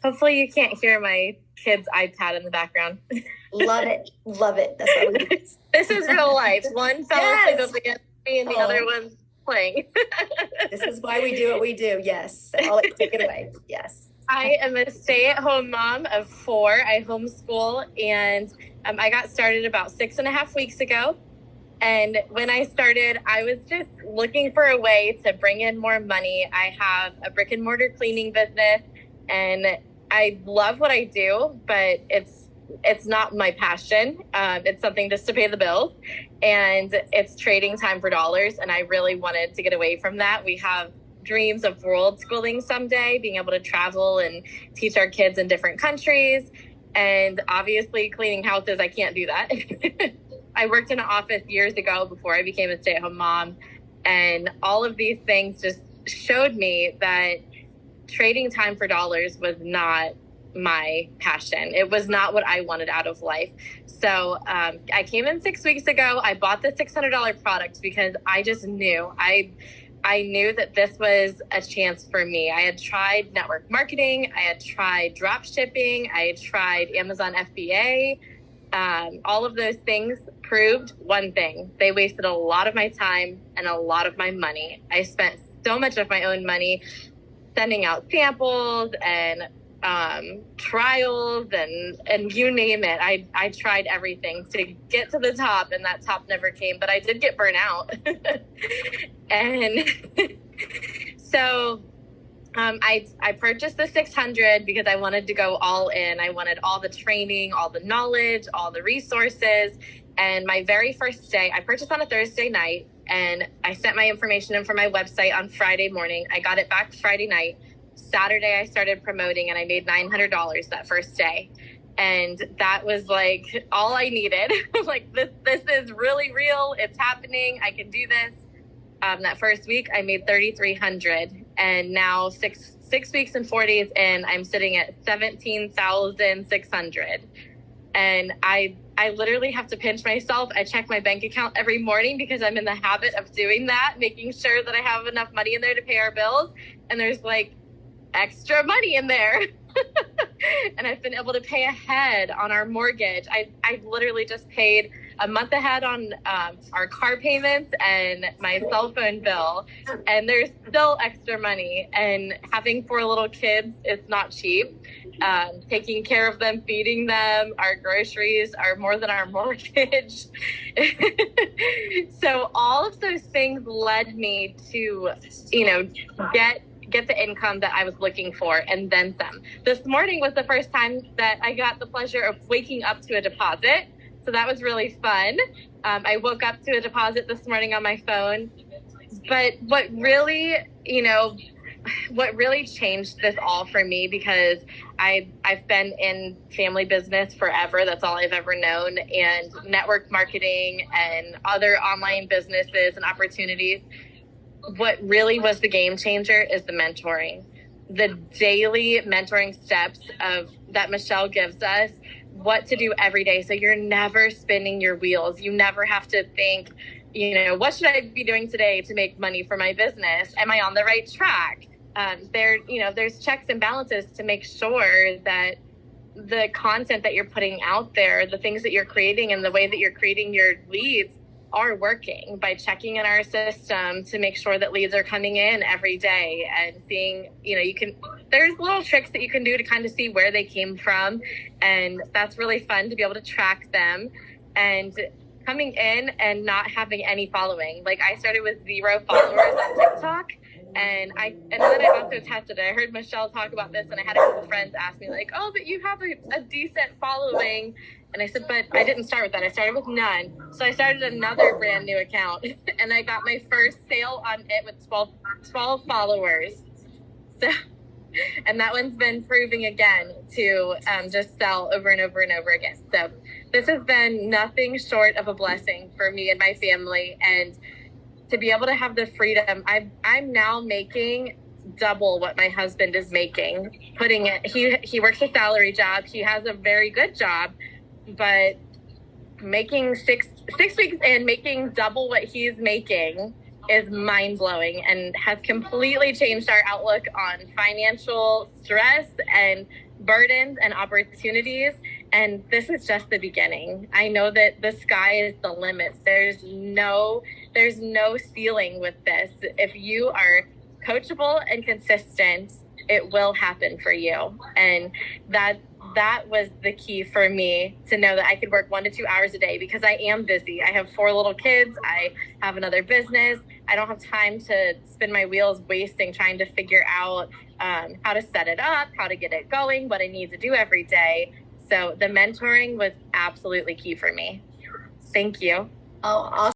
Hopefully you can't hear my kid's iPad in the background. Love it. Love it. That's why we do this. This is real life. One fell asleep up against me and the other one's playing. This is why we do what we do. Yes. I'll let you take it away. Yes. I am a stay-at-home mom of 4. I homeschool, and I got started about 6.5 weeks ago. And when I started, I was just looking for a way to bring in more money. I have a brick and mortar cleaning business, and I love what I do, but it's not my passion. It's something just to pay the bills, and it's trading time for dollars. And I really wanted to get away from that. We have dreams of world schooling someday, being able to travel and teach our kids in different countries. And obviously cleaning houses, I can't do that. I worked in an office years ago before I became a stay-at-home mom. And all of these things just showed me that trading time for dollars was not my passion. It was not what I wanted out of life. So I came in 6 weeks ago. I bought the $600 product because I just knew. I knew that this was a chance for me. I had tried network marketing. I had tried drop shipping. I had tried Amazon FBA. All of those things proved one thing. They wasted a lot of my time and a lot of my money. I spent so much of my own money sending out samples and trials and you name it. I tried everything to get to the top, and that top never came, but I did get burnt out. And so I purchased the 600 because I wanted to go all in. I wanted all the training, all the knowledge, all the resources. And my very first day, I purchased on a Thursday night, and I sent my information in from my website on Friday morning. I got it back Friday night. Saturday, I started promoting, and I made $900 that first day. And that was like all I needed. Like, this is really real. It's happening. I can do this. That first week, I made $3,300. And now six weeks and 4 days in, I'm sitting at 17,600. And I literally have to pinch myself. I check my bank account every morning because I'm in the habit of doing that, making sure that I have enough money in there to pay our bills. And there's like extra money in there. And I've been able to pay ahead on our mortgage. I literally just paid a month ahead on our car payments and my cell phone bill. And there's still extra money. And having 4 little kids is not cheap. Taking care of them, feeding them, our groceries are more than our mortgage. So all of those things led me to, get the income that I was looking for, and then some. This morning was the first time that I got the pleasure of waking up to a deposit. So that was really fun. I woke up to a deposit this morning on my phone. But what really changed this all for me, because I've been in family business forever. That's all I've ever known, and network marketing and other online businesses and opportunities. What really was the game changer is the mentoring, the daily mentoring steps that Michelle gives us, what to do every day. So you're never spinning your wheels. You never have to think, what should I be doing today to make money for my business? Am I on the right track? There's checks and balances to make sure that the content that you're putting out there, the things that you're creating, and the way that you're creating your leads are working, by checking in our system to make sure that leads are coming in every day, and seeing, there's little tricks that you can do to kind of see where they came from. And that's really fun to be able to track them. And coming in and not having any following. Like, I started with 0 followers on TikTok. And then I also tested it. I heard Michelle talk about this, and I had a couple friends ask me, like, oh, but you have a decent following. And I said, but I didn't start with that. I started with none. So I started another brand new account, and I got my first sale on it with 12 followers. So, and that one's been proving again to just sell over and over and over again. So this has been nothing short of a blessing for me and my family. And to be able to have the freedom, I'm now making double what my husband is making. He works a salary job. He has a very good job, but making six weeks and making double what he's making is mind-blowing, and has completely changed our outlook on financial stress and burdens and opportunities, and this is just the beginning. I know that the sky is the limit. There's no ceiling with this. If you are coachable and consistent, it will happen for you. And that was the key for me, to know that I could work 1 to 2 hours a day, because I am busy. I have 4 little kids. I have another business. I don't have time to spin my wheels wasting trying to figure out how to set it up, how to get it going, what I need to do every day. So the mentoring was absolutely key for me. Thank you. Oh, awesome.